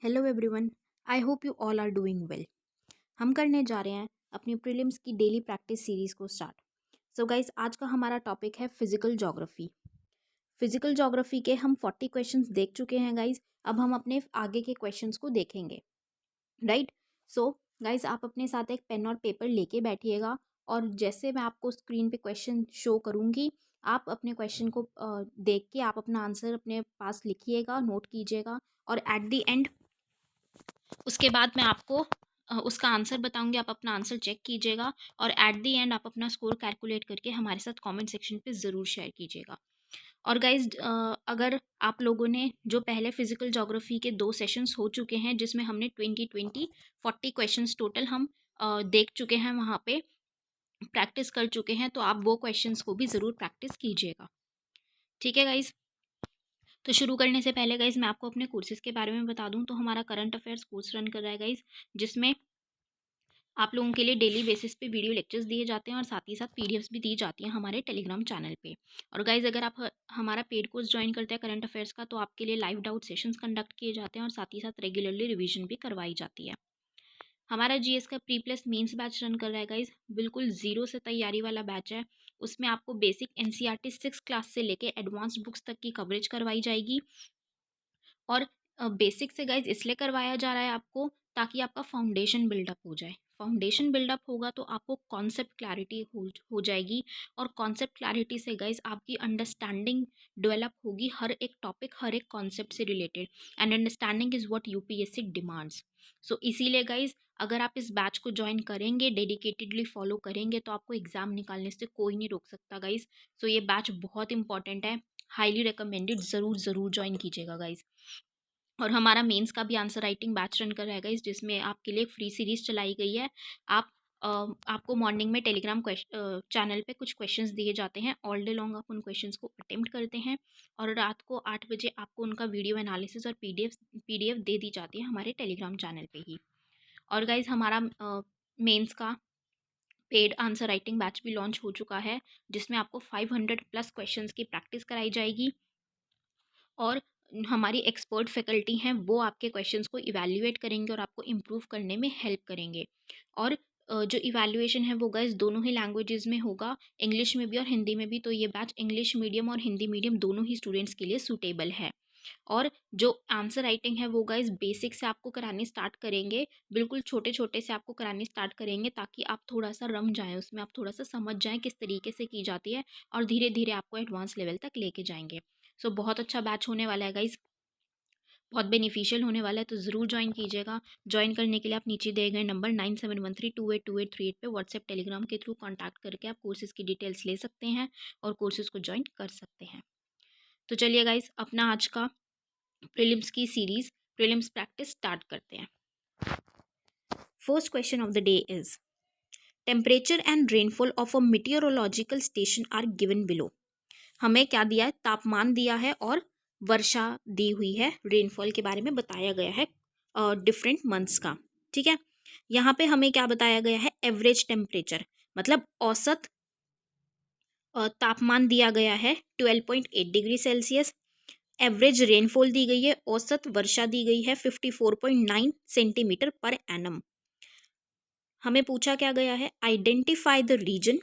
Hello everyone, I hope you all are doing well. हम करने जा रहे हैं अपनी प्रीलिम्स की डेली प्रैक्टिस सीरीज़ को स्टार्ट। सो गाइस, आज का हमारा टॉपिक है फिजिकल ज्योग्राफी। फिजिकल ज्योग्राफी के हम 40 क्वेश्चंस देख चुके हैं गाइस। अब हम अपने आगे के क्वेश्चंस को देखेंगे, राइट। सो गाइस, आप अपने साथ एक पेन और पेपर लेके बैठिएगा और जैसे मैं आपको स्क्रीन पे क्वेश्चन शो करूँगी, आप अपने क्वेश्चन को देख के आप अपना आंसर अपने पास लिखिएगा, नोट कीजिएगा और एट द एंड उसके बाद मैं आपको उसका आंसर बताऊंगी। आप अपना आंसर चेक कीजिएगा और एट द एंड आप अपना स्कोर कैलकुलेट करके हमारे साथ कमेंट सेक्शन पे ज़रूर शेयर कीजिएगा। और गाइज, अगर आप लोगों ने जो पहले फिजिकल ज्योग्राफी के 2 सेशंस हो चुके हैं जिसमें हमने 40 क्वेश्चंस टोटल हम देख चुके हैं, वहाँ पे प्रैक्टिस कर चुके हैं, तो आप वो क्वेश्चंस को भी ज़रूर प्रैक्टिस कीजिएगा। ठीक है गाइज। तो शुरू करने से पहले गाइज मैं आपको अपने कोर्सेज़ के बारे में बता दूं तो हमारा करंट अफेयर्स कोर्स रन कर रहा है गाइज, जिसमें आप लोगों के लिए डेली बेसिस पे वीडियो लेक्चर्स दिए जाते हैं और साथ ही साथ पीडीएफ्स भी दी जाती हैं हमारे टेलीग्राम चैनल पे। और गाइज, अगर आप हमारा पेड कोर्स ज्वाइन करते हैं करंट अफेयर्स का, तो आपके लिए लाइव डाउट सेशंस कंडक्ट किए जाते हैं और साथ ही साथ रेगुलरली रिवीजन भी करवाई जाती है। हमारा जीएस का pre plus mains batch run कर रहा है गाइज, बिल्कुल ज़ीरो से तैयारी वाला बैच है। उसमें आपको बेसिक एनसीईआरटी 6 क्लास से लेके एडवांस्ड बुक्स तक की कवरेज करवाई जाएगी। और बेसिक से गाइज इसलिए करवाया जा रहा है आपको, ताकि आपका फाउंडेशन बिल्डअप हो जाए। फाउंडेशन बिल्डअप होगा तो आपको कॉन्सेप्ट क्लैरिटी हो जाएगी और कॉन्सेप्ट क्लैरिटी से गाइज आपकी अंडरस्टैंडिंग डेवलप होगी हर एक टॉपिक, हर एक कॉन्सेप्ट से related. And understanding is what UPSC demands. So इसीलिए गाइज, अगर आप इस बैच को ज्वाइन करेंगे, डेडिकेटेडली फॉलो करेंगे, तो आपको एग्जाम निकालने से कोई नहीं रोक सकता गाइज। सो ये बैच बहुत इंपॉर्टेंट है, हाईली रिकमेंडेड, ज़रूर ज़रूर ज्वाइन कीजिएगा गाइज। और हमारा मेंस का भी आंसर राइटिंग बैच रन कर रहेगा इस, जिसमें आपके लिए फ्री सीरीज चलाई गई है। आप आपको मॉर्निंग में टेलीग्राम चैनल पे कुछ क्वेश्चंस दिए जाते हैं, ऑल डे लॉन्ग आप उन क्वेश्चंस को अटेम्प्ट करते हैं और रात को 8 बजे आपको उनका वीडियो एनालिसिस और पीडीएफ दे दी जाती है हमारे टेलीग्राम चैनल पे ही। और गाइज, हमारा मेंस का पेड आंसर राइटिंग बैच भी लॉन्च हो चुका है, जिसमें आपको 500 प्लस क्वेश्चंस की प्रैक्टिस कराई जाएगी और हमारी एक्सपर्ट फैकल्टी हैं, वो आपके क्वेश्चंस को इवैल्यूएट करेंगे और आपको इम्प्रूव करने में हेल्प करेंगे। और जो इवैल्यूएशन है वो गाइस दोनों ही लैंग्वेजेस में होगा, इंग्लिश में भी और हिंदी में भी। तो ये बैच इंग्लिश मीडियम और हिंदी मीडियम दोनों ही स्टूडेंट्स के लिए सूटेबल है। और जो आंसर राइटिंग है वो गाइस बेसिक से आपको करानी स्टार्ट करेंगे, बिल्कुल छोटे छोटे से आपको करानी स्टार्ट करेंगे, ताकि आप थोड़ा सा रम जाएं उसमें, आप थोड़ा सा समझ जाएं किस तरीके से की जाती है और धीरे धीरे आपको एडवांस लेवल तक लेके जाएंगे। सो बहुत अच्छा बैच होने वाला है गाइज, बहुत बेनिफिशियल होने वाला है, तो ज़रूर ज्वाइन कीजिएगा। ज्वाइन करने के लिए आप नीचे दिए गए नंबर 9713282838 पे व्हाट्सएप टेलीग्राम के थ्रू कॉन्टैक्ट करके आप कोर्सेज़ की डिटेल्स ले सकते हैं और कोर्सेज़ को ज्वाइन कर सकते हैं। तो चलिए गाइज, अपना आज का प्रीलिम्स की सीरीज़ प्रीलिम्स प्रैक्टिस स्टार्ट करते हैं। First question of the day is temperature and rainfall of a meteorological station are given below. हमें क्या दिया है? तापमान दिया है और वर्षा दी हुई है, रेनफॉल के बारे में बताया गया है डिफरेंट मंथ्स का। ठीक है, यहाँ पे हमें क्या बताया गया है? एवरेज टेम्परेचर, मतलब औसत तापमान दिया गया है 12.8 डिग्री सेल्सियस। एवरेज रेनफॉल दी गई है, औसत वर्षा दी गई है 54.9 सेंटीमीटर पर एनम। हमें पूछा क्या गया है? Identify the region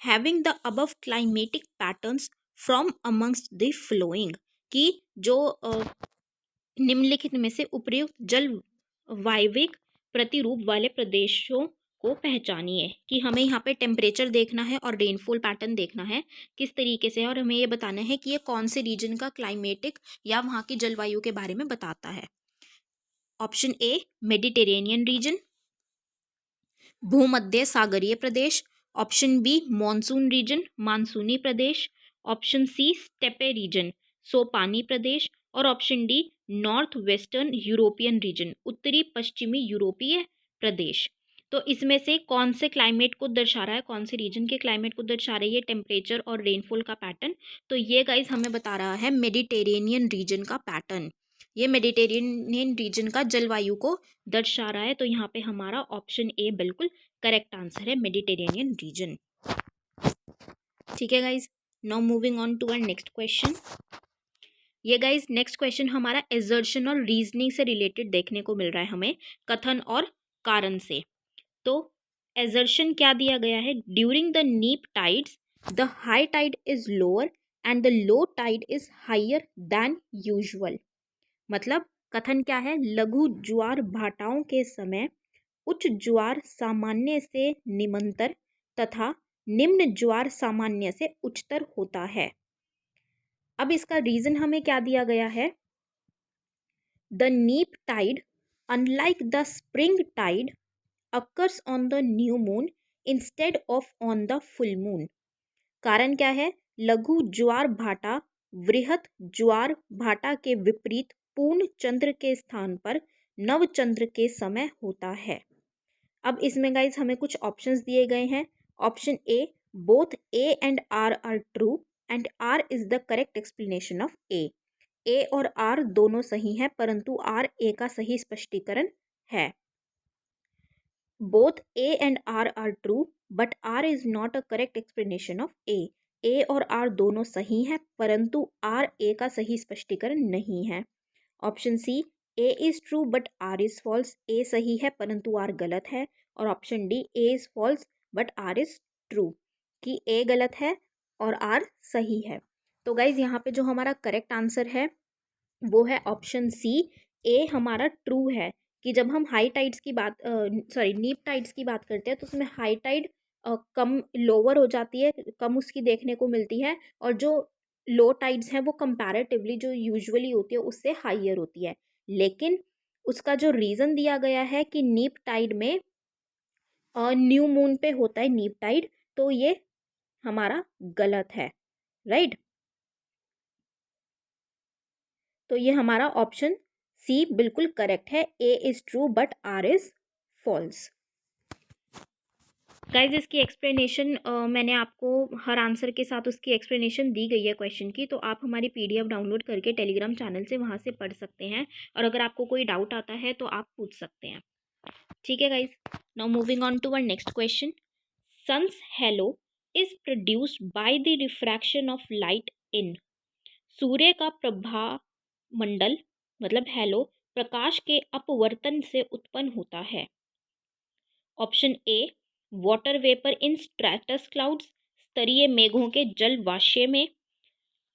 having the above climatic patterns from amongst the following, कि जो निम्नलिखित में से उपयुक्त जल वायविक प्रतिरूप वाले प्रदेशों को पहचानिए। कि हमें यहाँ पे टेम्परेचर देखना है और रेनफॉल पैटर्न देखना है किस तरीके से है, और हमें ये बताना है कि ये कौन से रीजन का क्लाइमेटिक या वहाँ की जलवायु के बारे में बताता है। ऑप्शन ए मेडिटेरेनियन रीजन, भूमध्य सागरीय प्रदेश। ऑप्शन बी मॉनसून रीजन, मानसूनी प्रदेश। ऑप्शन सी स्टेपे रीजन, सोपानी प्रदेश। और option D north western European region, उत्तरी पश्चिमी यूरोपीय प्रदेश। तो इसमें से कौन से क्लाइमेट को दर्शा रहा है, कौन से रीजन के क्लाइमेट को दर्शा रही है टेम्परेचर और रेनफॉल का पैटर्न? तो ये गाइस हमें बता रहा है मेडिटेरेनियन रीजन का पैटर्न, ये मेडिटेरेनियन रीजन का जलवायु को दर्शा रहा है। तो यहाँ पे हमारा ऑप्शन ए बिल्कुल करेक्ट आंसर है, मेडिटेरेनियन रीजन। ठीक है guys, now moving on to our next question. ये गाइज नेक्स्ट क्वेश्चन हमारा एजर्शन और रीजनिंग से रिलेटेड देखने को मिल रहा है हमें, कथन और कारण से। तो एजर्शन क्या दिया गया है, during the neap tides the high tide is lower and the low tide is higher than usual. मतलब कथन क्या है, लघु ज्वार भाटाओं के समय उच्च ज्वार सामान्य से निम्नतर तथा निम्न ज्वार सामान्य से उच्चतर होता है। अब इसका रीजन हमें क्या दिया गया है, the neap tide unlike the spring tide occurs on the new moon instead of on the full moon। कारण क्या है, लघु ज्वार भाटा वृहत ज्वार भाटा के विपरीत पूर्ण चंद्र के स्थान पर नव चंद्र के समय होता है। अब इसमें गाइज हमें कुछ ऑप्शंस दिए गए हैं। Option A, both A and R are true and R is the correct explanation of A. A और आर दोनों सही हैं परंतु आर ए का सही स्पष्टीकरण है। Both A and R are true but R is not a correct explanation of A. A और आर दोनों सही हैं परंतु आर ए का सही स्पष्टीकरण नहीं है। Option C, A is true but R is false, A सही है परंतु आर गलत है। और option D, A is false but R is true, कि ए गलत है और आर सही है। तो गाइज यहाँ पे जो हमारा करेक्ट आंसर है वो है ऑप्शन सी, ए हमारा ट्रू है, कि जब हम हाई टाइड्स की बात सॉरी नीप टाइड्स की बात करते हैं तो उसमें हाई टाइड कम लोअर हो जाती है, कम उसकी देखने को मिलती है, और जो लो टाइड्स हैं वो कंपैरेटिवली जो यूजुअली होती है उससे हाइयर होती है। लेकिन उसका जो रीज़न दिया गया है कि नीप टाइड में न्यू मून पे होता है नीप टाइड, तो ये हमारा गलत है, राइट। तो ये हमारा ऑप्शन सी बिल्कुल करेक्ट है, A is true but R is false. Guys इसकी एक्सप्लेनेशन मैंने आपको हर आंसर के साथ उसकी एक्सप्लेनेशन दी गई है क्वेश्चन की, तो आप हमारी पीडीएफ डाउनलोड करके टेलीग्राम चैनल से वहाँ से पढ़ सकते हैं, और अगर आपको कोई डाउट आता है तो आप पूछ सकते हैं। ठीक है guys, now moving on to our next question. Sun's halo is produced by the refraction of light in. सूर्य का प्रभा मंडल मतलब हेलो प्रकाश के अपवर्तन से उत्पन्न होता है। Option A, water vapour in stratus clouds, स्तरीय मेघों के जलवाष्य में।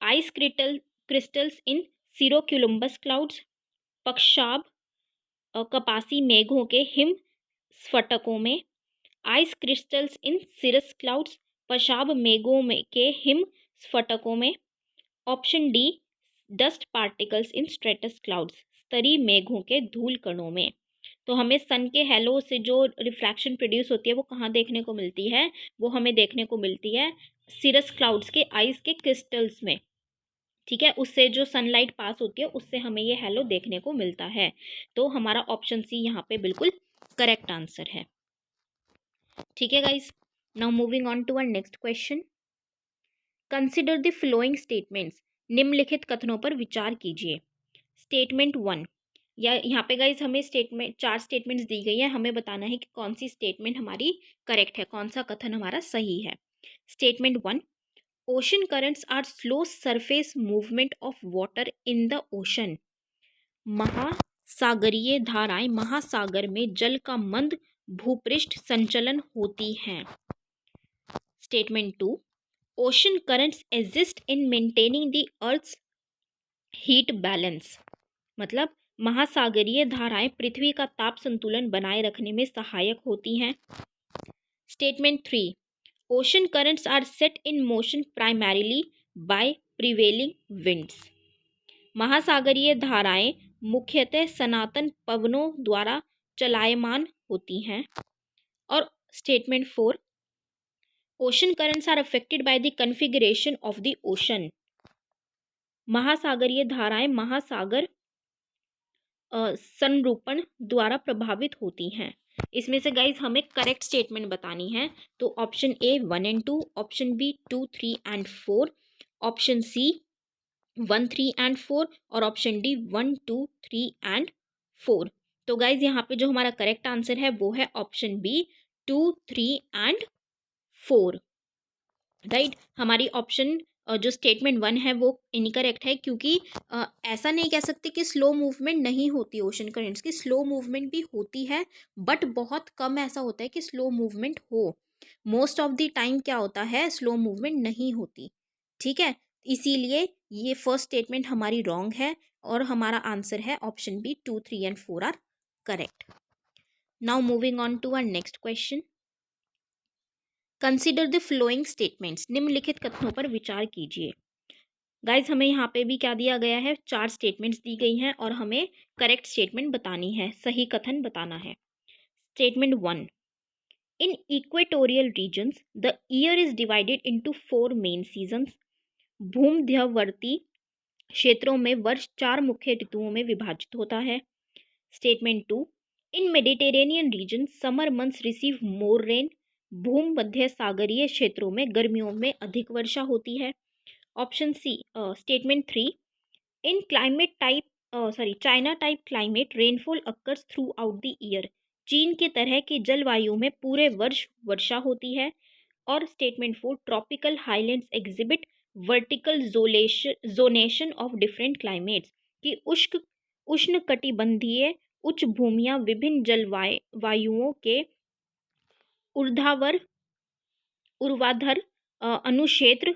Ice crystals in cirrocumulus clouds, पक्षाभ कपासी मेघों के हिम स्फटकों में। Ice crystals in cirrus clouds, पशाब मेघों में के हिम स्फटकों में। Option D, dust particles in stratus clouds, स्तरीय मेघों के धूल कणों में। तो हमें सन के हेलो से जो रिफ्रैक्शन प्रोड्यूस होती है वो कहाँ देखने को मिलती है, वो हमें देखने को मिलती है सिरस क्लाउड्स के आइस के क्रिस्टल्स में। ठीक है, उससे जो सनलाइट पास होती है उससे हमें ये हेलो देखने को मिलता है। तो हमारा ऑप्शन सी यहाँ पे बिल्कुल करेक्ट आंसर है। ठीक है guys, now moving on to our next question. Consider the following statements, निम्नलिखित कथनों पर विचार कीजिए। स्टेटमेंट 1, या यहाँ पे गाइज हमें स्टेटमेंट 4 स्टेटमेंट्स दी गई है, हमें बताना है कि कौन सी स्टेटमेंट हमारी करेक्ट है, कौन सा कथन हमारा सही है। Statement 1, ocean currents are slow surface movement of water in the ocean. महासागरीय धाराएं महासागर में जल का मंद भूपृष्ठ संचलन होती हैं। Statement 2, ocean currents exist in maintaining the earth's heat balance. मतलब महासागरीय धाराएं पृथ्वी का ताप संतुलन बनाए रखने में सहायक होती हैं। Statement 3, ocean currents are set in motion primarily by prevailing winds. महासागरीय धाराएं मुख्यतः सनातन पवनों द्वारा चलायमान होती हैं। और statement 4, ocean currents are affected by the configuration of the ocean. महासागरीय धाराएं महासागर संरूपण द्वारा प्रभावित होती हैं। इसमें से गाइज हमें करेक्ट स्टेटमेंट बतानी है, तो option A 1 and 2, option B 2, 3 and 4, option C 1, 3 and 4, और ऑप्शन डी 1, 2, 3 एंड 4। तो गाइज यहाँ पे जो हमारा करेक्ट आंसर है वो है ऑप्शन बी 2, 3 एंड 4, राइट। हमारी ऑप्शन जो स्टेटमेंट 1 है वो इनकरेक्ट है, क्योंकि ऐसा नहीं कह सकते कि स्लो मूवमेंट नहीं होती ओशन करेंट्स की, स्लो मूवमेंट भी होती है, बट बहुत कम ऐसा होता है कि स्लो मूवमेंट हो। मोस्ट ऑफ द टाइम क्या होता है, स्लो मूवमेंट नहीं होती। ठीक है, इसीलिए ये फर्स्ट स्टेटमेंट हमारी रॉन्ग है और हमारा आंसर है option B, 2, 3 and 4 are correct. Now moving on to our next question. Consider the following statements, निम्नलिखित कथनों पर विचार कीजिए। गाइज हमें यहाँ पे भी क्या दिया गया है, 4 स्टेटमेंट्स दी गई हैं और हमें करेक्ट स्टेटमेंट बतानी है, सही कथन बताना है। Statement 1, in equatorial regions the year is divided into 4 main seasons. भूमध्यवर्ती क्षेत्रों में वर्ष 4 मुख्य ऋतुओं में विभाजित होता है। Statement 2, in Mediterranean region summer months receive more rain. भूमध्य सागरीय क्षेत्रों में गर्मियों में अधिक वर्षा होती है। Option C. Statement 3, in climate type China type climate rainfall occurs throughout the year. चीन के तरह की जलवायु में पूरे वर्ष वर्षा होती है। और statement 4, tropical highlands exhibit vertical zonation of different climates, कि उष्णकटिबंधीय उच्च भूमियां विभिन्न जलवायुओं के ऊर्ध्वाधर अनुक्षेत्र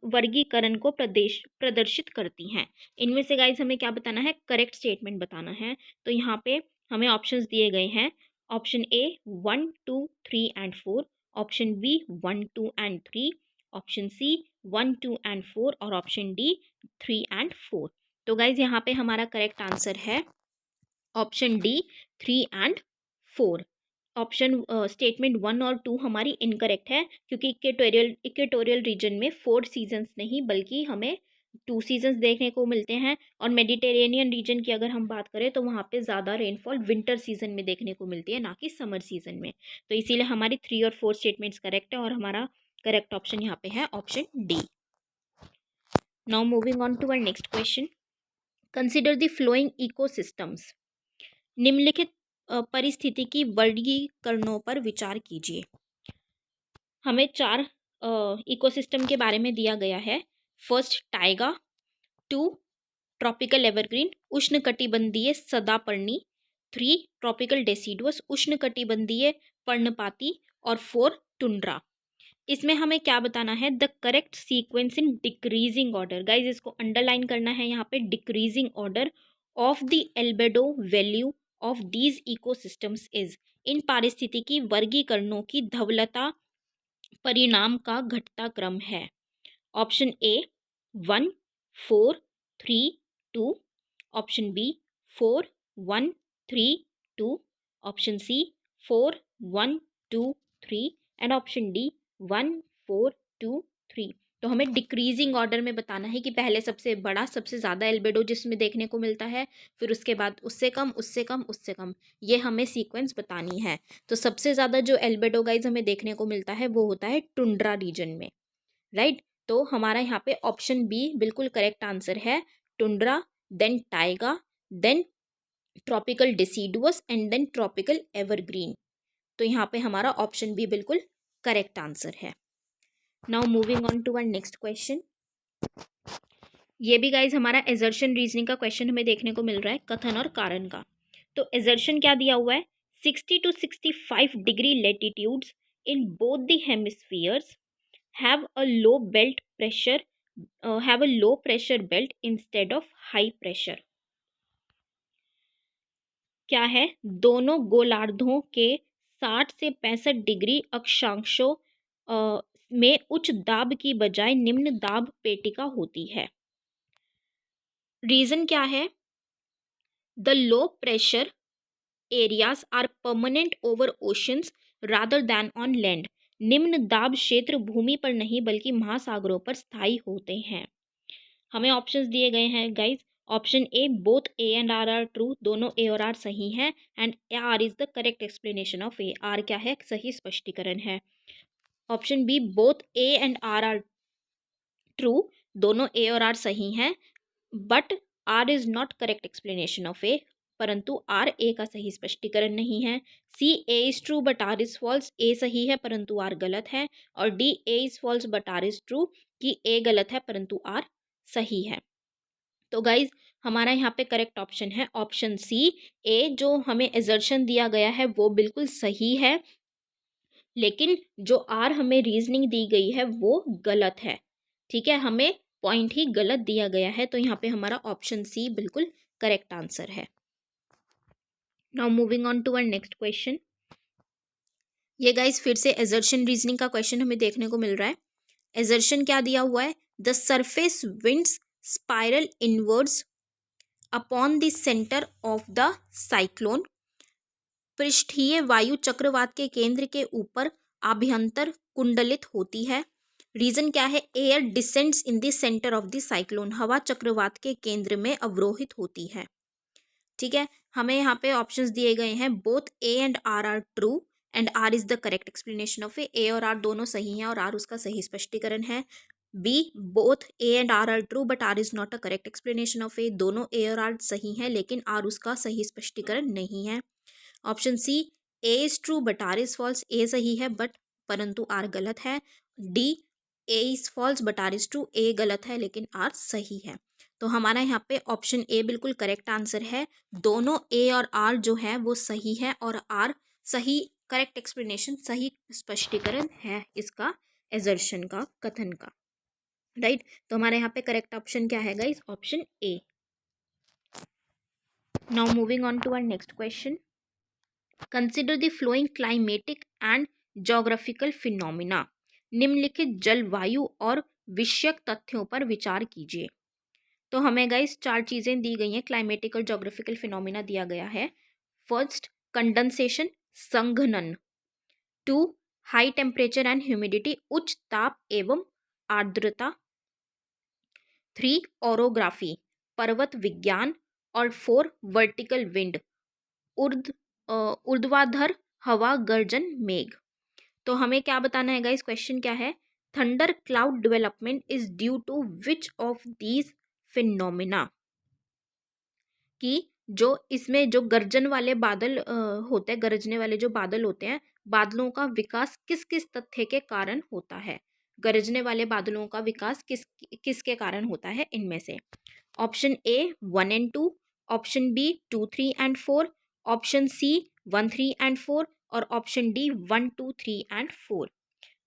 वर्गीकरण को प्रदर्शित करती हैं। इनमें से गाइस हमें क्या बताना है, करेक्ट स्टेटमेंट बताना है। तो यहाँ पे हमें ऑप्शंस दिए गए हैं, option A 1, 2, 3 and 4, option B 1, 2 and 3, option C 1, 2 and 4 और ऑप्शन डी 3 एंड 4। तो गाइज यहाँ पे हमारा करेक्ट आंसर है option D 3 and 4। Option statement 1 और 2 हमारी इनकरेक्ट है, क्योंकि इक्वेटोरियल रीजन में 4 सीजन्स नहीं बल्कि हमें 2 सीजन्स देखने को मिलते हैं। और मेडिटेरेनियन रीजन की अगर हम बात करें तो वहाँ पे ज़्यादा रेनफॉल विंटर सीजन में देखने को मिलती है, ना कि समर सीजन में। तो इसीलिए हमारी 3 और 4 स्टेटमेंट्स करेक्ट है और हमारा करेक्ट ऑप्शन यहाँ पे है option D. Now moving on to our next question. Consider the following ecosystems, निम्नलिखित परिस्थितिकी वर्गीकरणों पर विचार कीजिए। हमें 4 इकोसिस्टम के बारे में दिया गया है। फर्स्ट टाइगा, 2 ट्रॉपिकल एवरग्रीन उष्णकटिबंधीय सदापर्णी, 3 ट्रॉपिकल डेसिडुअस उष्णकटिबंधीय पर्णपाती और 4 टुंड्रा। इसमें हमें क्या बताना है, the correct sequence in decreasing order. Guys इसको अंडरलाइन करना है यहाँ पे, decreasing order of the albedo value of these ecosystems is. इन पारिस्थितिकी वर्गीकरणों की धवलता परिणाम का घटता क्रम है। Option A 1, 4, 3, 2, option B 4, 1, 3, 2, option C 4, 1, 2, 3 and option D 1, 4, 2, 3। तो हमें डिक्रीजिंग ऑर्डर में बताना है कि पहले सबसे बड़ा सबसे ज़्यादा एल्बेडो जिसमें देखने को मिलता है, फिर उसके बाद उससे कम उससे कम उससे कम, ये हमें सीक्वेंस बतानी है। तो सबसे ज़्यादा जो एल्बेडो गाइज हमें देखने को मिलता है वो होता है टुंड्रा रीजन में, राइट। तो हमारा यहाँ पे ऑप्शन बी बिल्कुल करेक्ट आंसर है, tundra, then taiga, then tropical deciduous and then tropical evergreen. तो यहाँ पे हमारा ऑप्शन बी बिल्कुल करेक्ट आंसर है। Now moving on to our next question. ये भी गाइज हमारा एजर्शन रीजनिंग का क्वेश्चन हमें देखने को मिल रहा है, कथन और कारण का। तो एजर्शन क्या दिया हुआ है, 60 to 65 degree latitudes in both the hemispheres have a low belt pressure have a low pressure belt instead of high pressure। क्या है, दोनों गोलार्धों के 60 से 65 डिग्री अक्षांशों में उच्च दाब की बजाय निम्न दाब पेटिका होती है। रीजन क्या है, the low pressure areas are permanent over oceans rather than on land. निम्न दाब क्षेत्र भूमि पर नहीं बल्कि महासागरों पर स्थायी होते हैं। हमें ऑप्शंस दिए गए हैं guys, option A both A and R are true, दोनों ए और आर सही हैं, and R is the correct explanation of A. R क्या है, सही स्पष्टीकरण है। Option B both A and R are true, दोनों ए और आर सही हैं, but R is not correct explanation of A, परंतु आर ए का सही स्पष्टीकरण नहीं है। C A is true but R is false, A सही है परंतु आर गलत है। और D A is false but R is true, कि ए गलत है परंतु आर सही है। तो गाइज हमारा यहाँ पे करेक्ट ऑप्शन है ऑप्शन सी। ए जो हमें एजर्शन दिया गया है वो बिल्कुल सही है, लेकिन जो आर हमें रीजनिंग दी गई है वो गलत है। ठीक है, हमें पॉइंट ही गलत दिया गया है, तो यहाँ पे हमारा ऑप्शन सी बिल्कुल करेक्ट आंसर है। Now moving on to our next question. ये गाइस फिर से एजर्शन रीजनिंग का क्वेश्चन हमें देखने को मिल रहा है। एजर्शन क्या दिया हुआ है? The surface winds spiral inwards upon the centre of the cyclone. पृष्ठीय वायु चक्रवात के केंद्र के ऊपर आभ्यंतर कुंडलित होती है। रीजन क्या है? Air descends in the centre of the cyclone. हवा चक्रवात के केंद्र में अवरोहित होती है। ठीक है, हमें यहाँ पे ऑप्शंस दिए गए हैं, both A and R are true and R is the correct explanation of A. A और आर दोनों सही हैं और आर उसका सही स्पष्टीकरण है। B, both A and R are true but R is not a correct explanation of A. दोनों ए और आर सही हैं लेकिन आर उसका सही स्पष्टीकरण नहीं है। Option C, A is true but R is false. A सही है बट परंतु आर गलत है। D, A is false but R is true. A गलत है लेकिन आर सही है। तो हमारा यहाँ पे ऑप्शन ए बिल्कुल करेक्ट आंसर है। दोनों ए और आर जो है वो सही है और आर सही करेक्ट एक्सप्लेनेशन, सही स्पष्टीकरण है इसका एजर्शन का, कथन का। राइट, तो हमारे यहाँ पे करेक्ट ऑप्शन क्या है guys? Option A. Now moving on to our next question. Consider the following climatic and geographical phenomena. निम्नलिखित जलवायु और विषयक तथ्यों पर विचार कीजिए। तो हमें गाइस चार चीजें दी गई हैं, क्लाइमेटिक और जोग्राफिकल फिनोमिना दिया गया है। फर्स्ट, कंडेंसेशन, संघनन। Two, high temperature and humidity, उच्च ताप एवं आर्द्रता। थ्री, ओरोग्राफी, पर्वत विज्ञान। और फोर, वर्टिकल विंड, ऊर्ध्वाधर हवा, गर्जन, मेघ। तो हमें क्या बताना है गाइस? क्वेश्चन क्या है? Thunder cloud development is due to which of these phenomena. कि जो इसमें जो गर्जन वाले बादल होते हैं, गरजने वाले जो बादल होते हैं, बादलों का विकास किस किस तथ्य के कारण होता है? गरजने वाले बादलों का विकास किसके कारण होता है इनमें से? Option A 1 and 2, option B 2, 3 and 4, option C 1, 3 and 4 और ऑप्शन डी 1, 2, 3 एंड 4।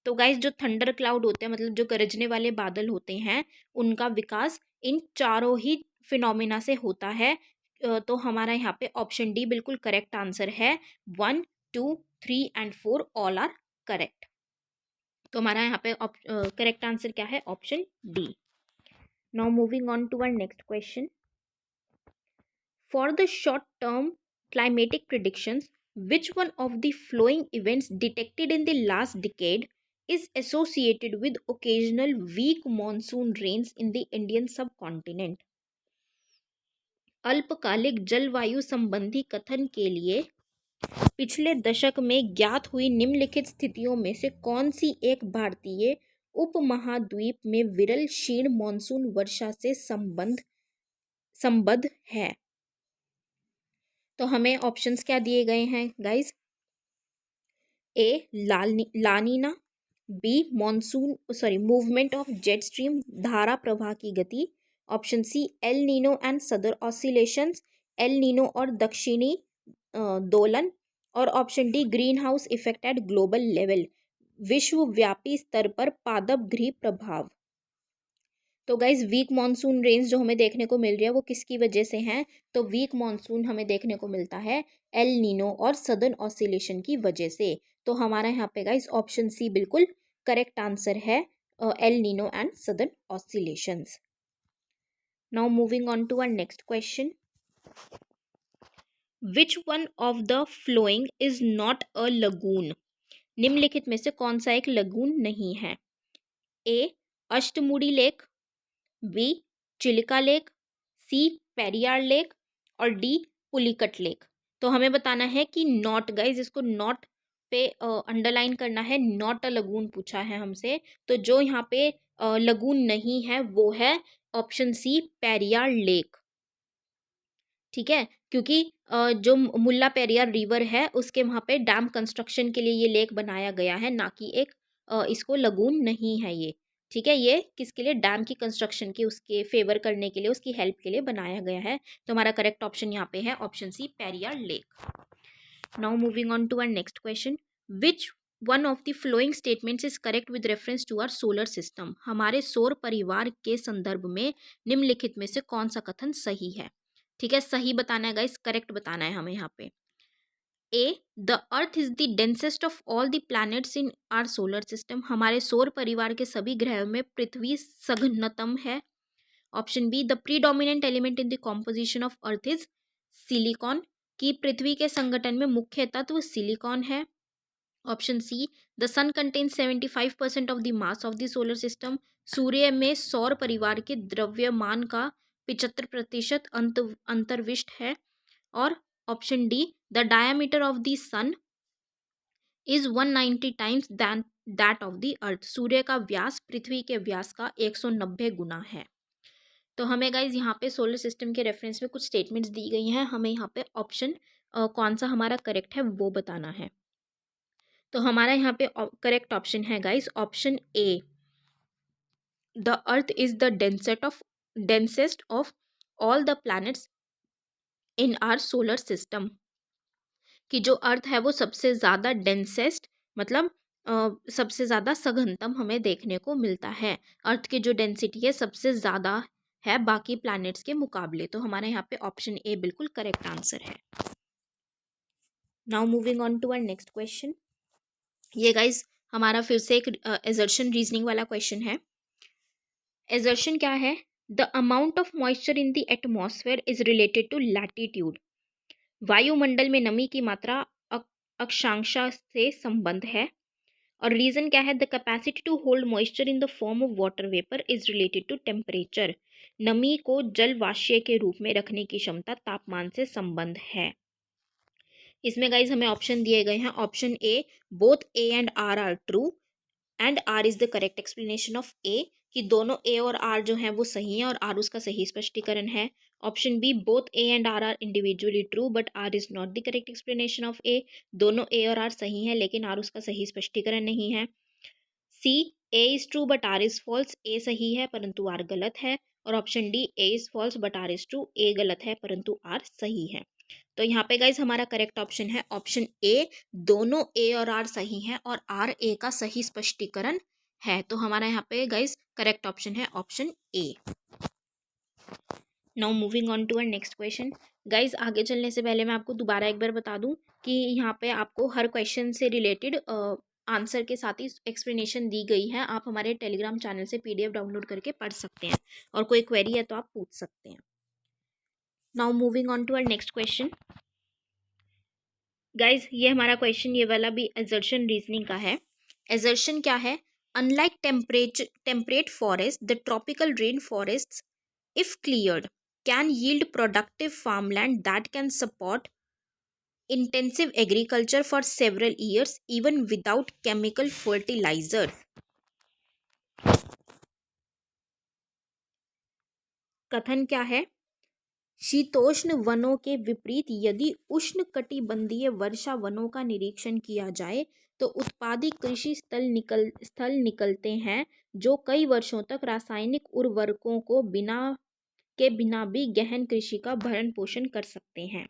तो गाइस जो थंडर क्लाउड होते हैं, मतलब जो गरजने वाले बादल होते हैं, उनका विकास इन चारों ही फिनोमिना से होता है। तो हमारा यहाँ पे ऑप्शन डी बिल्कुल करेक्ट आंसर है। 1, 2, 3 एंड 4 ऑल आर करेक्ट। तो हमारा यहाँ पे करेक्ट आंसर क्या है? Option D. Now moving on to our next question. For the short term climatic predictions, which one of the following events detected in the last decade is associated with occasional weak monsoon rains in the Indian subcontinent? अल्पकालिक जलवायु संबंधी कथन के लिए पिछले दशक में ज्ञात हुई निम्नलिखित स्थितियों में से कौन सी एक भारतीय उपमहाद्वीप में विरल क्षीण मॉनसून वर्षा से संबद्ध है? तो हमें ऑप्शंस क्या दिए गए हैं गाइस? A La Nina, B movement of jet stream, धारा प्रवाह की गति, option C El Nino and southern oscillations, El Nino और दक्षिणी दोलन, और option D greenhouse effect at global level, विश्वव्यापी स्तर पर पादप गृह प्रभाव। तो गाइज वीक मॉनसून रेंज जो हमें देखने को मिल रही है वो किसकी वजह से हैं? तो वीक मॉनसून हमें देखने को मिलता है एल नीनो और सदर्न ऑसिलेशन की वजह से। तो हमारा यहाँ पे गाइज ऑप्शन सी बिल्कुल करेक्ट आंसर है, El Nino and southern oscillations. Now moving on to our next question. Which one of the following is not a lagoon. निम्नलिखित में से कौन सा एक लगून नहीं है? A Ashtamudi lake, B Chilika lake, C Periyar lake और डी पुलिकट लेक। तो हमें बताना है कि नॉट, गाइज इसको नॉट पे अंडरलाइन करना है। नॉट अ लगून पूछा है हमसे, तो जो यहाँ पे लगून नहीं है वो है ऑप्शन सी पेरियार लेक। ठीक है, क्योंकि जो मुल्ला पेरियार रिवर है उसके वहाँ पे डैम कंस्ट्रक्शन के लिए ये लेक बनाया गया है, ना कि एक इसको लगून नहीं है ये। ठीक है, ये किसके लिए, डैम की कंस्ट्रक्शन की उसके फेवर करने के लिए, उसकी हेल्प के लिए बनाया गया है। तो हमारा करेक्ट ऑप्शन यहाँ पे है option C, Periyar lake. Now moving on to our next question, which one of the following statements is correct with reference to our solar system. हमारे सौर परिवार के संदर्भ में निम्नलिखित में से कौन सा कथन सही है। ठीक है, सही बताना है गाइस, करेक्ट बताना है हमें यहाँ पे। A, the earth is the densest of all the planets in our solar system. हमारे सौर परिवार के सभी ग्रहों में पृथ्वी सघनतम है। Option B, the predominant element in the composition of earth is silicon. कि पृथ्वी के संगठन में मुख्य तत्व सिलिकॉन है। Option C, the sun contains 75% of the mass of the solar system. सूर्य में सौर परिवार के द्रव्यमान का 75% अंतर्विष्ट है। और option D, the diameter of the sun is 190 times that of the earth. सूर्य का व्यास पृथ्वी के व्यास का 190 गुना है। तो हमें गाइज यहाँ पे सोलर सिस्टम के रेफरेंस में कुछ स्टेटमेंट्स दी गई हैं, हमें यहाँ पे ऑप्शन कौन सा हमारा करेक्ट है वो बताना है। तो हमारा यहाँ पे करेक्ट ऑप्शन है guys option A, the earth is the densest of all the planets in our solar system. कि जो अर्थ है वो सबसे ज़्यादा डेंसेस्ट, मतलब सबसे ज़्यादा सघनतम हमें देखने को मिलता है। अर्थ की जो डेंसिटी है सबसे ज़्यादा है बाकी प्लैनेट्स के मुकाबले। तो हमारे यहाँ पे ऑप्शन ए बिल्कुल करेक्ट आंसर है। Now moving on to our next question. ये गाइज हमारा फिर से एक एजर्शन रीजनिंग वाला क्वेश्चन है। एजर्शन क्या है, the amount of moisture in the atmosphere is related to latitude. वायुमंडल में नमी की मात्रा अक्षांश से संबंध है। और रीजन क्या है, the capacity to hold moisture in the form of water vapour is related to temperature. नमी को जलवाष्य के रूप में रखने की क्षमता तापमान से संबंध है। इसमें गाइज हमें ऑप्शन दिए गए हैं। Option A, both A and R true and R is the correct explanation of A. कि दोनों ए और आर जो हैं वो सही हैं और आर उसका सही स्पष्टीकरण है। Option B, both A and R individually true but R is not the correct explanation of A. दोनों ए और आर सही हैं लेकिन आर उसका सही स्पष्टीकरण नहीं है। C, A is true but R is false. A सही है परंतु आर गलत है। और option D, A is false but R is true. A गलत है परंतु आर सही है। तो यहाँ पे गाइज हमारा करेक्ट ऑप्शन है ऑप्शन ए, दोनों ए और आर सही हैं और आर ए का सही स्पष्टीकरण है। तो हमारा यहाँ पे गाइज करेक्ट ऑप्शन है option A. Now moving on to our next question. Guys आगे चलने से पहले मैं आपको दोबारा एक बार बता दूं कि यहाँ पे आपको हर क्वेश्चन से रिलेटेड आंसर के साथ ही एक्सप्लेनेशन दी गई है। आप हमारे टेलीग्राम चैनल से पीडीएफ डाउनलोड करके पढ़ सकते हैं और कोई क्वेरी है तो आप पूछ सकते हैं। Now moving on to our next question. Guys ये हमारा क्वेश्चन ये वाला भी एजर्शन रीजनिंग का है। एजर्शन क्या है, unlike temperate forest the tropical rain forest if cleared can yield productive farmland that can support intensive agriculture for several years even without chemical fertilizer। कथन क्या है, शीतोष्ण वनों के विपरीत यदि उष्ण कटिबंधीय वर्षा वनों का निरीक्षण किया जाए तो उत्पादी कृषि स्थल निकलते हैं जो कई वर्षों तक रासायनिक उर्वरकों को बिना भी गहन कृषि का भरण पोषण कर सकते हैं।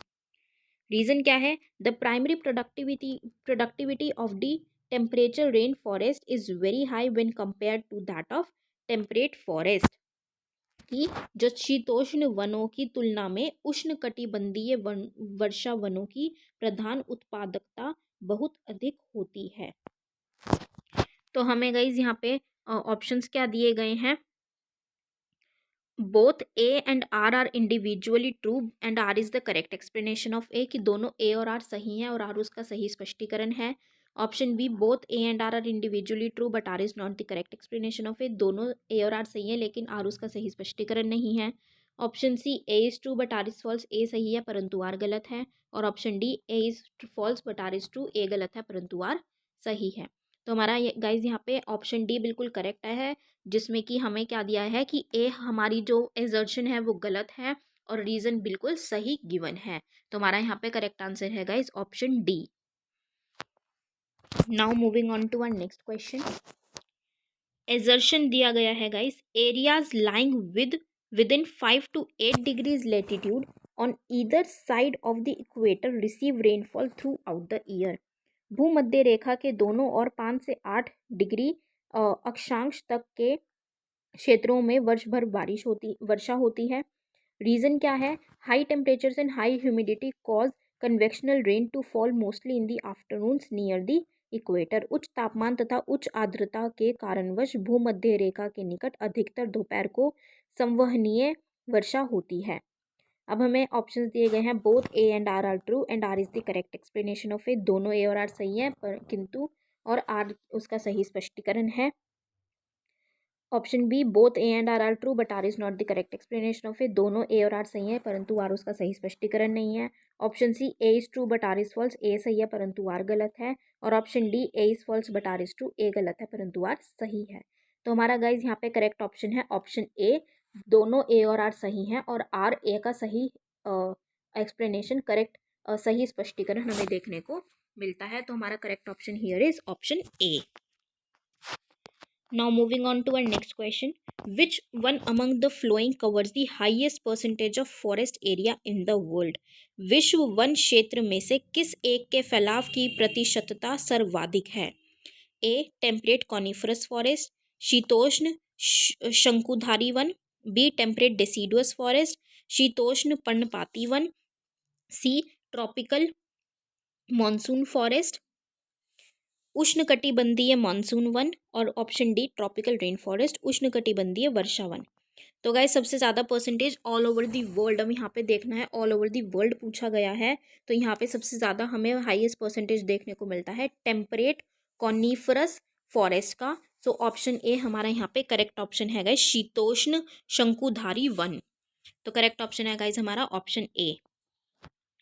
रीजन क्या है, the primary productivity of the temperature rain forest is very high when compare to that of temperate forest. कि जो शीतोष्ण वनों की तुलना में उष्ण कटिबंधीय वर्षा वनों की प्रधान उत्पादकता बहुत अधिक होती है। तो हमें गाइज यहाँ पे ऑप्शंस क्या दिए गए हैं, both A and R are individually true and R is the correct explanation of A. कि दोनों ए और आर सही हैं और आर उसका सही स्पष्टीकरण है। Option B, both A and R individually true but R is not the correct explanation of A. दोनों ए और आर सही है लेकिन आर उसका सही स्पष्टीकरण नहीं है। Option C, A is true but R is false. A सही है परंतु आर गलत है। और option D, A is false but R is true. A गलत है परंतु आर सही है। तो हमारा गाइज यहाँ पे ऑप्शन डी बिल्कुल करेक्ट है, जिसमें कि हमें क्या दिया है कि ए हमारी जो एजर्शन है वो गलत है और रीजन बिल्कुल सही गिवन है। तो हमारा यहाँ पे करेक्ट आंसर है guys option D. Now moving on to our next question. Assertion दिया गया है guys, areas lying within 5 to 8 degrees latitude on either side of the equator receive rainfall throughout the year. भूमध्य रेखा के दोनों और 5 से 8 डिग्री अक्षांश तक के क्षेत्रों में वर्ष भर वर्षा होती है। रीज़न क्या है? High temperatures and high humidity cause convectional rain to fall mostly in the afternoons near the equator. उच्च तापमान तथा उच्च आर्द्रता के कारणवश भूमध्य रेखा के निकट अधिकतर दोपहर को संवहनीय वर्षा होती है। अब हमें ऑप्शंस दिए गए हैं, both A and R true and R is the correct explanation of A. दोनों ए और आर सही है, पर किंतु और आर उसका सही स्पष्टीकरण है। Option B, both A and R true but R is not the correct explanation of A. दोनों ए और आर सही है, परंतु आर उसका सही स्पष्टीकरण नहीं है। Option C, A is true but R is false. A सही है परंतु आर गलत है। और option D, A is false but R is true. A गलत है परंतु आर सही है। तो हमारा गाइज यहाँ पे करेक्ट ऑप्शन है ऑप्शन ए। दोनों ए और आर सही हैं और आर ए का सही एक्सप्लेनेशन करेक्ट सही स्पष्टीकरण हमें देखने को मिलता है। तो हमारा correct option here is option A. Now moving on to our next question. Which one among the following covers the highest percentage of forest area in the world? विश्व वन क्षेत्र में से किस एक के फैलाव की प्रतिशतता सर्वाधिक है? ए, टेम्परेट कॉनिफरस फॉरेस्ट, शीतोष्ण शंकुधारी वन, बी, टेम्परेट डेसिडुअस फॉरेस्ट, शीतोष्ण पर्णपाती वन, सी, ट्रॉपिकल मॉनसून फॉरेस्ट, उष्णकटिबंधीय मानसून वन, और option D, tropical rain forest उष्णकटिबंधीय वर्षा वन। तो गाइस सबसे ज़्यादा percentage all over the world, हम यहाँ पे देखना है ऑल ओवर दी वर्ल्ड पूछा गया है। तो यहाँ पे सबसे ज़्यादा हमें हाईएस्ट परसेंटेज देखने को मिलता है टेम्परेट कॉनिफरस फॉरेस्ट का। सो ऑप्शन ए हमारा यहाँ पे करेक्ट ऑप्शन है गाइस, शीतोष्ण शंकुधारी वन। तो करेक्ट ऑप्शन है गाइस हमारा option A.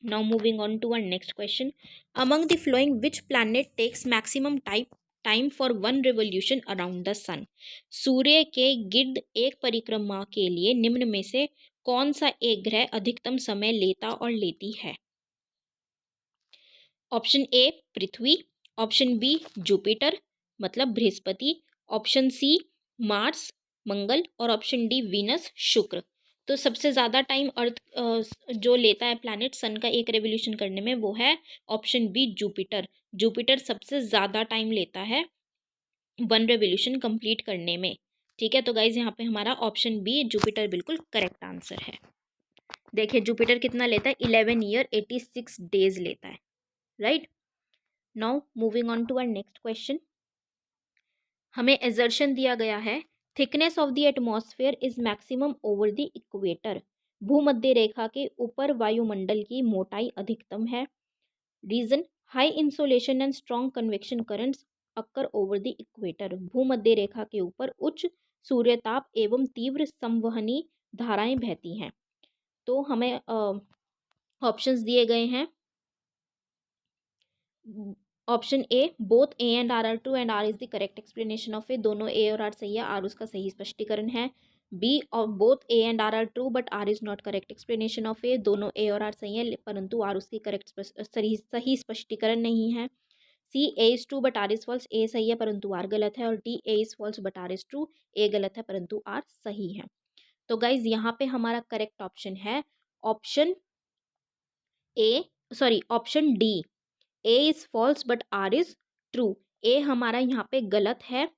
Now moving on to our next question. Among the following, which planet takes maximum time for one revolution around the sun? सूर्य के गिर्द एक परिक्रमा के लिए निम्न में से कौन सा एक ग्रह अधिकतम समय लेता और लेती है? ऑप्शन ए, पृथ्वी, ऑप्शन बी, जुपिटर मतलब बृहस्पति, ऑप्शन सी, मार्स मंगल, और ऑप्शन डी, वीनस शुक्र। तो सबसे ज़्यादा टाइम अर्थ जो लेता है प्लैनेट सन का एक रेवोल्यूशन करने में, वो है ऑप्शन बी, जुपिटर। जुपिटर सबसे ज़्यादा टाइम लेता है वन रेवोल्यूशन कंप्लीट करने में। ठीक है, तो गाइज यहाँ पे हमारा ऑप्शन बी, जुपिटर बिल्कुल करेक्ट आंसर है। देखिए जुपिटर कितना लेता है, 11 ईयर 86 डेज लेता है, right. Now moving on to our next question. हमें एजर्शन दिया गया है, thickness of the atmosphere is maximum over the equator. भूमध्य रेखा के ऊपर वायुमंडल की मोटाई अधिकतम है। Reason, high insolation and strong convection currents occur over the equator. भूमध्य रेखा के ऊपर उच्च सूर्यताप एवं तीव्र संवहनी धाराएं बहती हैं। तो हमें ऑप्शंस दिए गए हैं, option A, both A and R true and R is the correct explanation of A. दोनों ए और आर सही है, आर उसका सही स्पष्टीकरण है। बी, और both A and R true but R is not correct explanation of A. दोनों ए और आर सही है परंतु आर उसकी करेक्ट सही स्पष्टीकरण नहीं है। C, A is true but R is false. A सही है परंतु आर गलत है। और D, A is false but R is true. A गलत है परंतु आर सही है। तो गाइज यहाँ पे हमारा करेक्ट ऑप्शन है option A, sorry option D, A is false but R is true. A हमारा यहाँ पे गलत है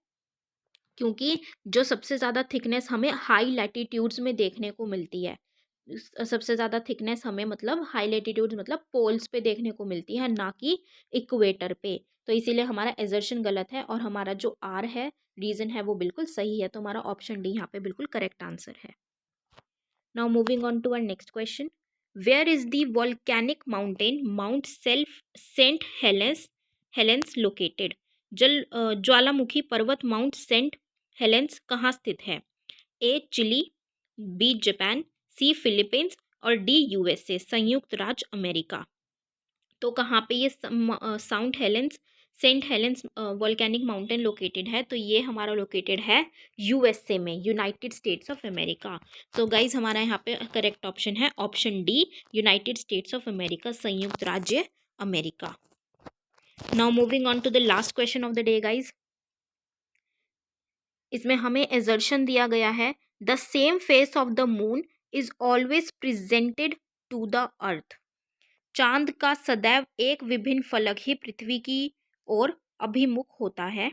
क्योंकि जो सबसे ज़्यादा थिकनेस हमें हाई लैटिट्यूड्स में देखने को मिलती है, सबसे ज़्यादा थिकनेस हमें मतलब हाई लैटिट्यूड्स मतलब पोल्स पे देखने को मिलती है, ना कि इक्वेटर पे। तो इसीलिए हमारा एजर्शन गलत है और हमारा जो आर है रीज़न है वो बिल्कुल सही है। तो हमारा ऑप्शन डी यहाँ पे बिल्कुल करेक्ट आंसर है। Now moving on to our next question. Where is the volcanic mountain Mount Saint Helens located? ज्वालामुखी पर्वत माउंट सेंट हेलेंस कहाँ स्थित है? A, Chile, B, Japan, C, Philippines, और डी, यूएसए संयुक्त राज्य अमेरिका। तो कहाँ पे ये Saint Helens volcanic mountain located है? तो ये हमारा लोकेटेड है यूएसए में, यूनाइटेड स्टेट्स ऑफ अमेरिका। तो गाइज हमारा यहाँ पे करेक्ट ऑप्शन है option D, United States of America संयुक्त राज्य America. Now moving on to the last question of the day guys. इसमें हमें एजर्शन दिया गया है the same face of the moon is always presented to the earth. चांद का सदैव एक विभिन्न फलक ही पृथ्वी की ओर अभिमुख होता है।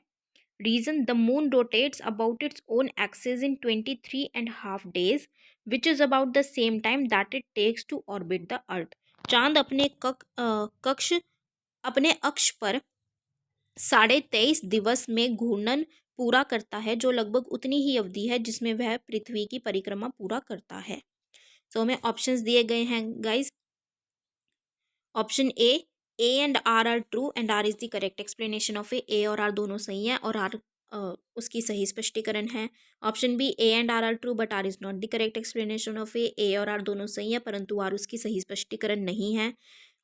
Reason the moon rotates about its own axis in 23.5 days which is about the same time that it takes to orbit the earth. चांद अपने अक्ष पर 23.5 दिवस में घूर्णन पूरा करता है, जो लगभग उतनी ही अवधि है जिसमें वह पृथ्वी की परिक्रमा पूरा करता है। तो हमें ऑप्शंस दिए गए हैं guys. Option A and R true and R is the correct explanation of A और आर दोनों सही है और आर उसकी सही स्पष्टीकरण है। Option B A and R true but R is not the correct explanation of A और आर दोनों सही है परंतु आर उसकी सही स्पष्टीकरण नहीं है।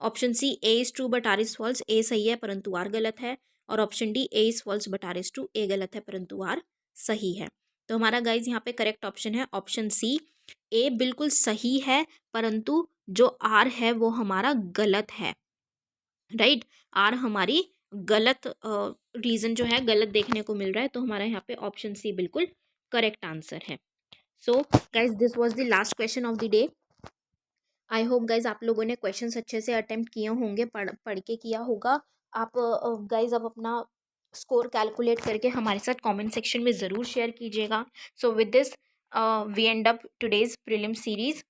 Option C A is true but R is false, A सही है परंतु आर गलत है। और option D A is false but R is true, A गलत है परंतु आर सही है। तो हमारा गाइज यहाँ पे करेक्ट ऑप्शन है ऑप्शन सी, ए बिल्कुल सही है परंतु जो आर है वो हमारा गलत है। राइट, आर हमारी गलत रीजन जो है गलत देखने को मिल रहा है, तो हमारा यहाँ पे ऑप्शन सी बिल्कुल करेक्ट आंसर है। So guys this was the last question of the day. I hope guys आप लोगों ने क्वेश्चंस अच्छे से अटेम्प्ट किए होंगे, पढ़ के किया होगा। आप गाइज अब अपना स्कोर कैलकुलेट करके हमारे साथ कमेंट सेक्शन में ज़रूर शेयर कीजिएगा। So with this we end up today's prelim series.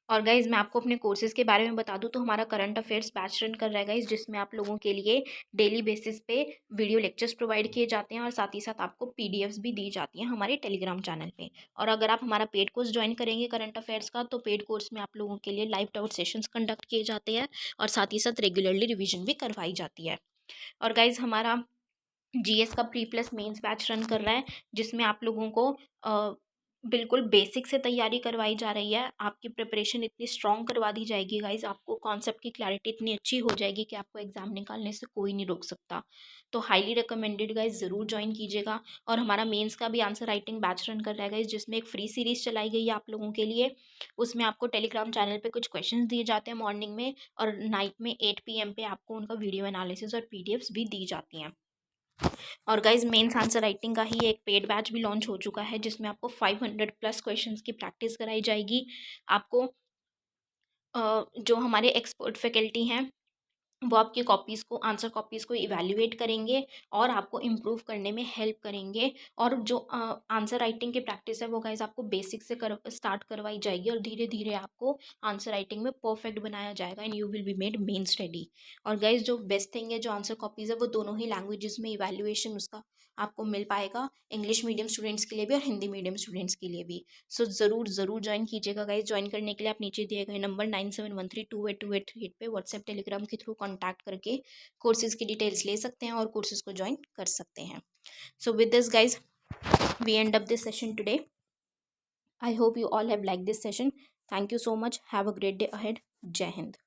और गाइज मैं आपको अपने कोर्सेज़ के बारे में बता दूं तो हमारा करंट अफेयर्स बैच रन कर रहा है गाइज, जिसमें आप लोगों के लिए डेली बेसिस पे वीडियो लेक्चर्स प्रोवाइड किए जाते हैं और साथ ही साथ आपको पीडीएफ्स भी दी जाती हैं हमारे टेलीग्राम चैनल पे। और अगर आप हमारा पेड कोर्स ज्वाइन करेंगे करंट अफेयर्स का, तो पेड कोर्स में आप लोगों के लिए लाइव डाउट सेशंस कंडक्ट किए जाते हैं और साथ ही साथ रेगुलरली रिविजन भी करवाई जाती है। और गाइज हमारा जीएस का pre plus mains batch run कर रहा है, जिसमें आप लोगों को बिल्कुल बेसिक से तैयारी करवाई जा रही है। आपकी प्रिपरेशन इतनी स्ट्रॉन्ग करवा दी जाएगी गाइज, आपको कॉन्सेप्ट की क्लैरिटी इतनी अच्छी हो जाएगी कि आपको एग्जाम निकालने से कोई नहीं रोक सकता। तो हाईली रिकमेंडेड गाइज, ज़रूर ज्वाइन कीजिएगा। और हमारा मेंस का भी आंसर राइटिंग बैच रन कर रहा है गाइज, जिसमें एक फ्री सीरीज चलाई गई है आप लोगों के लिए। उसमें आपको टेलीग्राम चैनल पे कुछ क्वेश्चंस दिए जाते हैं मॉर्निंग में, और नाइट में 8 PM पे आपको उनका वीडियो एनालिसिस और पीडीएफ्स भी दी जाती हैं। और गाइज मेंस आंसर राइटिंग का ही एक पेड बैच भी लॉन्च हो चुका है, जिसमें आपको 500+ क्वेश्चंस की प्रैक्टिस कराई जाएगी। आपको जो हमारे एक्सपर्ट फैकल्टी हैं वो आपकी कॉपीज़ को, आंसर कॉपीज़ को इवैल्यूएट करेंगे और आपको इम्प्रूव करने में हेल्प करेंगे। और जो आंसर राइटिंग की प्रैक्टिस है वो गाइज आपको बेसिक से स्टार्ट करवाई जाएगी और धीरे धीरे आपको आंसर राइटिंग में परफेक्ट बनाया जाएगा and you will be made mains ready. और गाइज जो बेस्ट थिंग है, जो आंसर कॉपीज़ है वो दोनों ही लैंग्वेजेस में इवैल्यूएशन उसका आपको मिल पाएगा, इंग्लिश मीडियम स्टूडेंट्स के लिए भी और हिंदी मीडियम स्टूडेंट्स के लिए भी। सो ज़रूर ज्वाइन कीजिएगा गाइज। ज्वाइन करने के लिए आप नीचे दिए गए नंबर 9713282838 पे व्हाट्सएप टेलीग्राम के थ्रू कॉन्टैक्ट करके कोर्सेज़ की डिटेल्स ले सकते हैं और कोर्सेज़ को ज्वाइन कर सकते हैं। So with this guys we end up this session today. I hope you all have liked this session. Thank you so much. Have a great day ahead. Jai Hind.